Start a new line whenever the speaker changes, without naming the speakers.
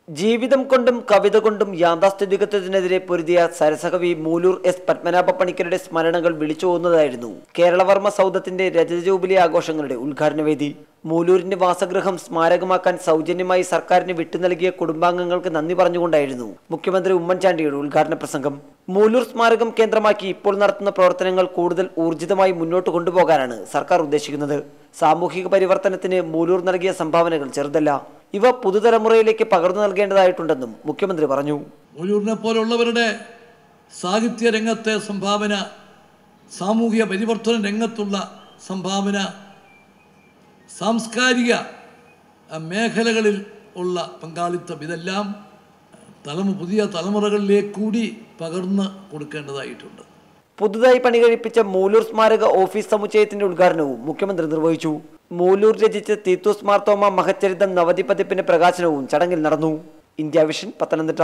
ജീവിതം കൊണ്ടും കവിത കൊണ്ടും യാഥാസ്ഥിതികത്വത്തിനെതിരെ പൊരുതിയ സരസകവി മൂലൂർ എസ് പത്മനാഭ പണിക്കരുടെ സ്മരണകൾ വിളിച്ചോതുന്നതായിരുന്നു കേരളവർമ്മ സൗധത്തിന്റെ രജത ജൂബിലി ആഘോഷങ്ങളുടെ ഉദ്ഘാടന വേദി. മൂലൂരിന്റെ വാസഗൃഹം സ്മാരകമാക്കാൻ സൗജന്യമായി സർക്കാരിന് വിട്ടു നൽകിയ കുടുംബാംഗങ്ങൾക്ക് നന്ദി പറഞ്ഞുകൊണ്ടായിരുന്നു മുഖ്യമന്ത്രി ഉമ്മൻചാണ്ടിയുടെ ഉദ്ഘാടന പ്രസംഗം. മൂലൂർ സ്മാരകം കേന്ദ്രമാക്കി ഇപ്പോൾ നടത്തുന്ന പ്രവർത്തനങ്ങൾ കൂടുതൽ ഊർജിതമായി മുന്നോട്ട് കൊണ്ടുപോകാനാണ് സർക്കാർ ഉദ്ദേശിക്കുന്നത്. സാമൂഹിക പരിവർത്തനത്തിന് മൂലൂർ നൽകിയ സംഭാവനകൾ ചെറുതല്ല. ഇവ പുതുതലമുറയിലേക്ക് പകർന്നു നൽകേണ്ടതായിട്ടുണ്ടെന്നും മുഖ്യമന്ത്രി പറഞ്ഞു.
മൂലൂരിനെ പോലുള്ളവരുടെ സാഹിത്യ രംഗത്തെ സംഭാവന, സാമൂഹിക പരിവർത്തന രംഗത്തുള്ള സംഭാവന, സാംസ്കാരിക മേഖലകളിൽ ഉള്ള പങ്കാളിത്തം, ഇതെല്ലാം പുതിയ തലമുറകളിലേക്ക് കൂടി പകർന്ന് കൊടുക്കേണ്ടതായിട്ടുണ്ട്.
പുതുതായി പണി കഴിപ്പിച്ച മൂലൂർ സ്മാരക ഓഫീസ് സമുച്ചയത്തിന്റെ ഉദ്ഘാടനവും മുഖ്യമന്ത്രി നിർവഹിച്ചു. മൂലൂർ രചിച്ച തീത്തോസ് മാർത്തോമ മഹച്ചരിതം നവതി പതിപ്പിന്റെ പ്രകാശനവും ചടങ്ങിൽ നടന്നു. India vision, Pathanamthitta.